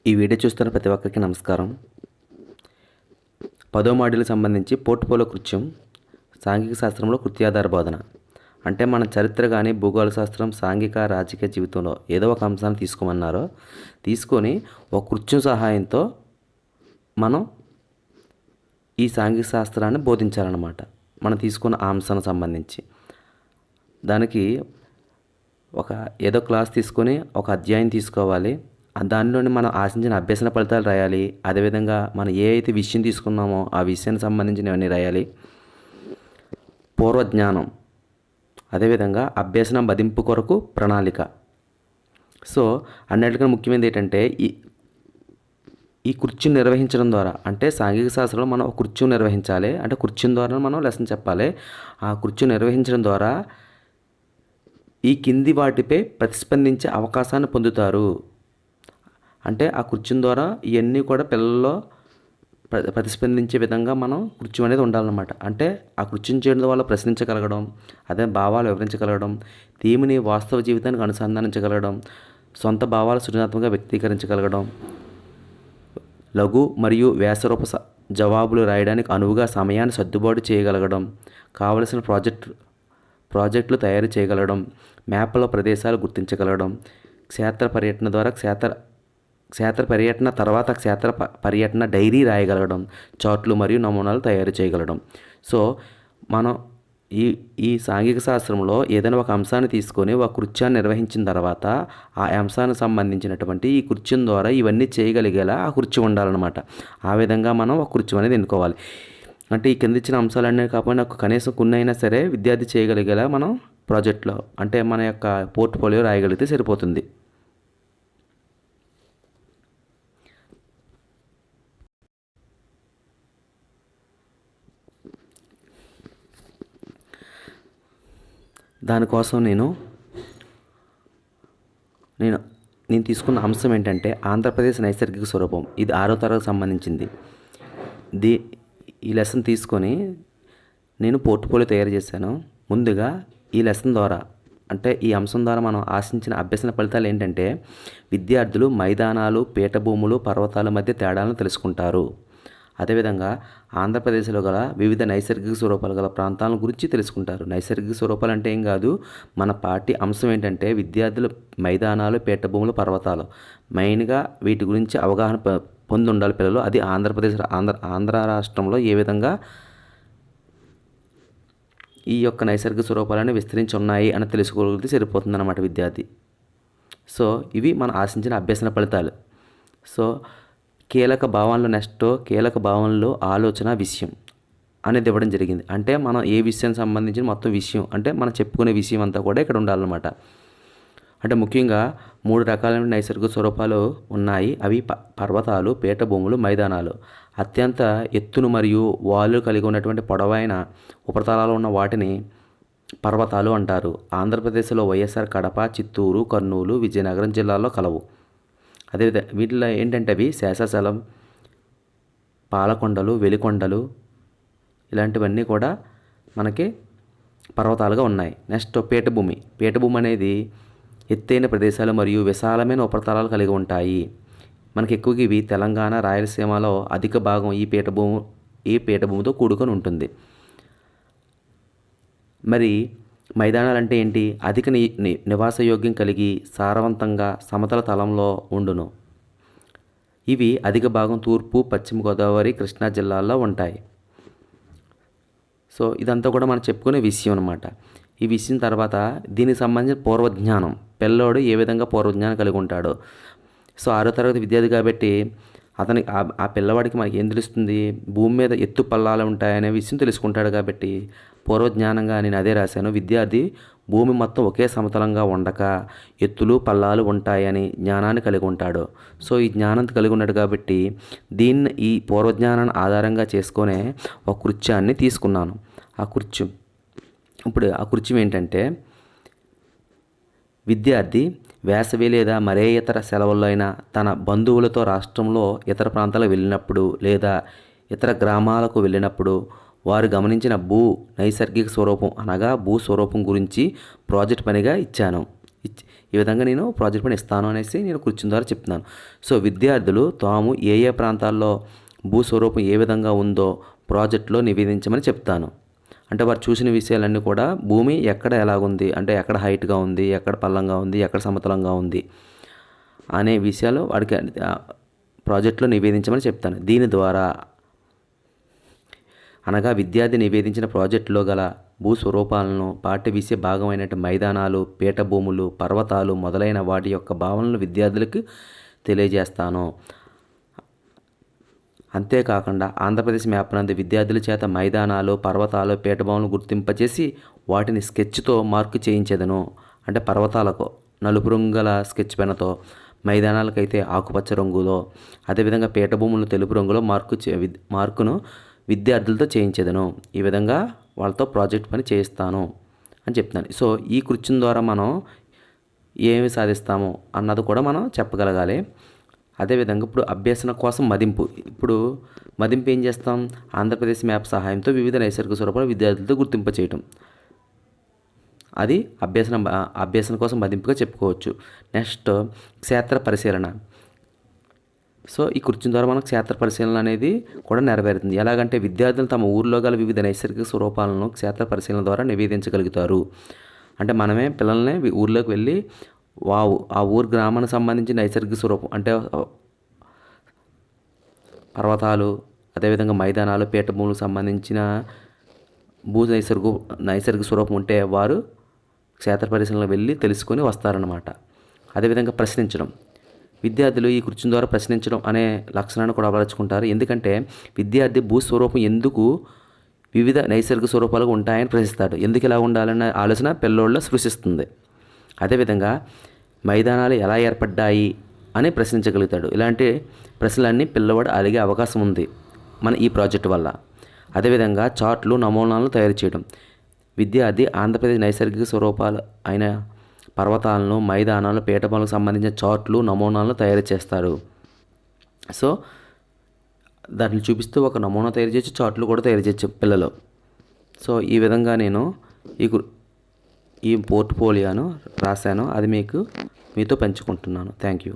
ఈ వీడియో చూస్తున్న ప్రతి ఒక్కరికి నమస్కారం. 10వ మాడ్యూల్కి సంబంధించి పోర్ట్ఫోలియో కృత్యం సాంఘిక శాస్త్రంలో కృత్యాధార బోధన. అంటే మన చరిత్ర కానీ భూగోళ శాస్త్రం, సాంఘిక రాజకీయ జీవితంలో ఏదో ఒక అంశాన్ని తీసుకోమన్నారో తీసుకొని ఒక కృత్యం సహాయంతో మనం ఈ సాంఘిక శాస్త్రాన్ని బోధించాలన్నమాట. మనం తీసుకున్న ఆ అంశానికి సంబంధించి దానికి ఏదో క్లాస్ తీసుకొని ఒక అధ్యాయం తీసుకోవాలి. దానిలోని మనం ఆశించిన అభ్యసన ఫలితాలు రాయాలి. అదేవిధంగా మనం ఏ అయితే విషయం తీసుకున్నామో ఆ విషయానికి సంబంధించినవన్నీ రాయాలి. పూర్వజ్ఞానం, అదేవిధంగా అభ్యసనం మదింపు కొరకు ప్రణాళిక. సో అన్నిటికన్నా ముఖ్యమైనది ఏంటంటే ఈ కుర్చీని నిర్వహించడం ద్వారా, అంటే సాంఘిక శాస్త్రంలో మనం ఒక కుర్చీని నిర్వహించాలి. అంటే కుర్చీని ద్వారా మనం లెసన్ చెప్పాలి. ఆ కుర్చీని నిర్వహించడం ద్వారా ఈ కింది వాటిపై ప్రతిస్పందించే అవకాశాన్ని పొందుతారు. అంటే ఆ కుర్చీని ద్వారా ఇవన్నీ కూడా పిల్లల్లో ప్రతిస్పందించే విధంగా మనం కుర్చీ అనేది ఉండాలన్నమాట. అంటే ఆ కుర్చీని చేయడం వల్ల ప్రశ్నించగలగడం, అదే భావాలు వివరించగలగడం, థీమ్ని వాస్తవ జీవితానికి అనుసంధానించగలగడం, సొంత భావాలు సృజనాత్మకంగా వ్యక్తీకరించగలగడం, లఘు మరియు వ్యాసరూప జవాబులు రాయడానికి అనువుగా సమయాన్ని సర్దుబాటు చేయగలగడం, కావలసిన ప్రాజెక్టులు తయారు చేయగలగడం, మ్యాప్లో ప్రదేశాలు గుర్తించగలగడం, క్షేత్ర పర్యటన ద్వారా క్షేత్ర పర్యటన తర్వాత క్షేత్ర పర్యటన డైరీ రాయగలగడం, చార్ట్లు మరియు నమూనాలు తయారు చేయగలగడం. సో మనం ఈ సాంఘిక శాస్త్రంలో ఏదైనా ఒక అంశాన్ని తీసుకొని ఒక కృత్యాన్ని నిర్వహించిన తర్వాత ఆ అంశానికి సంబంధించినటువంటి ఈ కృత్యం ద్వారా ఇవన్నీ చేయగలిగేలా ఆ కృత్యం ఉండాలన్నమాట. ఆ విధంగా మనం ఒక కృత్యం అనేది ఎన్నుకోవాలి. అంటే ఈ కింద ఇచ్చిన అంశాలన్నీ కాకుండా కనీసం కొన్ని అయినా సరే విద్యార్థి చేయగలిగేలా మనం ప్రాజెక్ట్లో, అంటే మన యొక్క పోర్ట్ఫోలియో రాయగలిగితే సరిపోతుంది. దానికోసం నేను తీసుకున్న అంశం ఏంటంటే ఆంధ్రప్రదేశ్ నైసర్గిక స్వరూపం. ఇది 6వ తరగతికి సంబంధించింది. ఈ లెసన్ తీసుకొని నేను పోర్ట్ఫోలియో తయారు చేశాను. ముందుగా ఈ లెసన్ ద్వారా, అంటే ఈ అంశం ద్వారా మనం ఆశించిన అభ్యసన ఫలితాలు ఏంటంటే విద్యార్థులు మైదానాలు, పీఠభూములు, పర్వతాల మధ్య తేడాలను తెలుసుకుంటారు. అదేవిధంగా ఆంధ్రప్రదేశ్లో గల వివిధ నైసర్గిక స్వరూపాలు గల ప్రాంతాల గురించి తెలుసుకుంటారు. నైసర్గిక స్వరూపాలు అంటే ఏం కాదు, మన పాఠ్య అంశం ఏంటంటే విద్యార్థులు మైదానాలు, పీఠభూములు, పర్వతాలు, మెయిన్గా వీటి గురించి అవగాహన పొంది ఉండాలి పిల్లలు. అది ఆంధ్ర రాష్ట్రంలో ఏ విధంగా ఈ యొక్క నైసర్గిక స్వరూపాలను విస్తరించి ఉన్నాయి అని తెలుసుకోగలిగితే సరిపోతుందన్నమాట విద్యార్థి. సో ఇవి మనం ఆశించిన అభ్యసన ఫలితాలు. సో కీలక భావనలో ఆలోచన, విషయం అనేది ఇవ్వడం జరిగింది. అంటే మనం ఏ విషయానికి సంబంధించిన మొత్తం విషయం, అంటే మనం చెప్పుకునే విషయం అంతా కూడా ఇక్కడ ఉండాలన్నమాట. అంటే ముఖ్యంగా 3 రకాలైన నైసర్గిక స్వరూపాలు ఉన్నాయి. అవి పర్వతాలు, పీఠభూములు, మైదానాలు. అత్యంత ఎత్తును మరియు వాలు కలిగి ఉన్నటువంటి పొడవైన ఉపరితలాలు ఉన్న వాటిని పర్వతాలు అంటారు. ఆంధ్రప్రదేశ్లో వైఎస్ఆర్ కడప, చిత్తూరు, కర్నూలు, విజయనగరం జిల్లాల్లో కలవు. అదేవిధంగా వీటిలో ఏంటంటే అవి శేషాచలం, పాలకొండలు, వెలికొండలు ఇలాంటివన్నీ కూడా మనకి పర్వతాలుగా ఉన్నాయి. నెక్స్ట్ పీఠభూమి అనేది ఎత్తైన ప్రదేశాలు మరియు విశాలమైన ఉపరితలాలు కలిగి ఉంటాయి. మనకి ఎక్కువగా ఇవి తెలంగాణ, రాయలసీమలో అధిక భాగం ఈ పీఠభూమితో కూడుకొని ఉంటుంది. మరి మైదానాలు అంటే ఏంటి? అధిక నివాసయోగ్యం కలిగి సారవంతంగా సమతల తలంలో ఉండును. ఇవి అధిక భాగం తూర్పు, పశ్చిమ గోదావరి, కృష్ణా జిల్లాల్లో ఉంటాయి. సో ఇదంతా కూడా మనం చెప్పుకునే విషయం అన్నమాట. ఈ విషయం తర్వాత దీనికి సంబంధించిన పూర్వజ్ఞానం, పిల్లోడు ఏ విధంగా పూర్వజ్ఞానం కలిగి ఉంటాడో. సో 6వ తరగతి విద్యార్థి కాబట్టి అతనికి ఆ పిల్లవాడికి మనకి ఏం తెలుస్తుంది? భూమి మీద ఎత్తు పల్లాలు ఉంటాయనే విషయం తెలుసుకుంటాడు. కాబట్టి పూర్వజ్ఞానంగా నేను అదే రాశాను. విద్యార్థి భూమి మొత్తం ఒకే సమతలంగా ఉండక ఎత్తులు, పల్లాలు ఉంటాయని జ్ఞానాన్ని కలిగి ఉంటాడు. సో ఈ జ్ఞానం కలిగి ఉన్నాడు కాబట్టి ఈ పూర్వజ్ఞానాన్ని ఆధారంగా చేసుకునే ఒక కృత్యాన్ని తీసుకున్నాను. ఇప్పుడు ఆ కృత్యం ఏంటంటే విద్యార్థి వేసవి లేదా మరే ఇతర సెలవుల్లో అయినా తన బంధువులతో రాష్ట్రంలో ఇతర ప్రాంతాలకు వెళ్ళినప్పుడు లేదా ఇతర గ్రామాలకు వెళ్ళినప్పుడు వారు గమనించిన నైసర్గిక స్వరూపం అనగా భూ స్వరూపం గురించి ప్రాజెక్ట్ పనిగా ఇచ్చాను. ఈ విధంగా నేను ప్రాజెక్ట్ పని ఇస్తాను అనేసి నేను కూర్చుని ద్వారా చెప్తున్నాను. సో విద్యార్థులు తాము ఏ ఏ ప్రాంతాల్లో భూస్వరూపం ఏ విధంగా ఉందో ప్రాజెక్టులో నివేదించమని చెప్తాను. అంటే వారు చూసిన విషయాలన్నీ కూడా భూమి ఎక్కడ ఎలాగుంది, అంటే ఎక్కడ హైట్గా ఉంది, ఎక్కడ పల్లంగా ఉంది, ఎక్కడ సమతలంగా ఉంది అనే విషయాలు వాడికి ప్రాజెక్టులో నివేదించమని చెప్తాను. దీని ద్వారా అనగా విద్యార్థి నివేదించిన ప్రాజెక్టులో గల భూస్వరూపాలను, పాఠ్య విషయ భాగమైన మైదానాలు, పీఠభూములు, పర్వతాలు మొదలైన వాటి యొక్క భావనలు విద్యార్థులకు తెలియజేస్తాను. అంతేకాకుండా ఆంధ్రప్రదేశ్ మ్యాప్ నందు విద్యార్థుల చేత మైదానాలు, పర్వతాలు, పీఠభూములను గుర్తింపచేసి వాటిని స్కెచ్తో మార్కు చేయించెదను. అంటే పర్వతాలకు నలుపు రంగుల స్కెచ్ పెన్తో, మైదానాలకైతే ఆకుపచ్చ రంగులో, అదేవిధంగా పీఠభూములను తెలుపు రంగులో మార్కును విద్యార్థులతో చేయించేదను. ఈ విధంగా వాళ్ళతో ప్రాజెక్ట్ పని చేయిస్తాను అని చెప్తాను. సో ఈ కృత్యం ద్వారా మనం ఏమి సాధిస్తాము అన్నది కూడా మనం చెప్పగలగాలి. అదేవిధంగా ఇప్పుడు అభ్యసన కోసం మదింపు. ఇప్పుడు మదింపు ఏం చేస్తాం? ఆంధ్రప్రదేశ్ మ్యాప్ సహాయంతో వివిధ నైసర్గిక స్వరూపాలు విద్యార్థులతో గుర్తింప చేయటం. అది అభ్యసన కోసం మదింపుగా చెప్పుకోవచ్చు. నెక్స్ట్ క్షేత్ర పరిశీలన. సో ఈ కృత్యం ద్వారా మనకు క్షేత్ర పరిశీలన అనేది కూడా నెరవేరుతుంది. ఎలాగంటే విద్యార్థులు తమ ఊరిలో గల వివిధ నైసర్గిక స్వరూపాలను క్షేత్ర పరిశీలన ద్వారా నివేదించగలుగుతారు. అంటే మనమే పిల్లల్ని ఊర్లోకి వెళ్ళి ఆ ఊరు గ్రామానికి సంబంధించి నైసర్గిక స్వరూపం అంటే పర్వతాలు, అదేవిధంగా మైదానాలు, పీఠభూములకు సంబంధించిన నైసర్గిక స్వరూపం ఉంటే వారు క్షేత్ర పరిశీలనకు వెళ్ళి తెలుసుకొని వస్తారన్నమాట. అదేవిధంగా ప్రశ్నించడం. విద్యార్థులు ఈ కృత్యం ద్వారా ప్రశ్నించడం అనే లక్షణాన్ని కూడా అలవర్చుకుంటారు. ఎందుకంటే విద్యార్థి భూస్వరూపం ఎందుకు వివిధ నైసర్గిక స్వరూపాలుగా ఉంటాయని ప్రశ్నిస్తాడు. ఎందుకు ఇలా ఉండాలన్న ఆలోచన పిల్లోళ్ళలో సృష్టిస్తుంది. అదేవిధంగా మైదానాలు ఎలా ఏర్పడ్డాయి అని ప్రశ్నించగలుగుతాడు. ఇలాంటి ప్రశ్నలన్నీ పిల్లవాడు అడిగే అవకాశం ఉంది మన ఈ ప్రాజెక్టు వల్ల. అదేవిధంగా చార్ట్లు, నమూనాలను తయారు చేయడం. విద్యార్థి ఆంధ్రప్రదేశ్ నైసర్గిక స్వరూపాలు అయిన పర్వతాలను, మైదానాలు, పీఠభూములకు సంబంధించిన చార్ట్లు, నమూనాలను తయారు చేస్తారు. సో దాన్ని చూపిస్తూ ఒక నమూనా తయారు చేయొచ్చు, చార్ట్లు కూడా తయారు చేయొచ్చు పిల్లలు. సో ఈ విధంగా నేను ఈ పోర్ట్ఫోలియోను రాశాను. అది మీతో పంచుకుంటున్నాను. Thank you.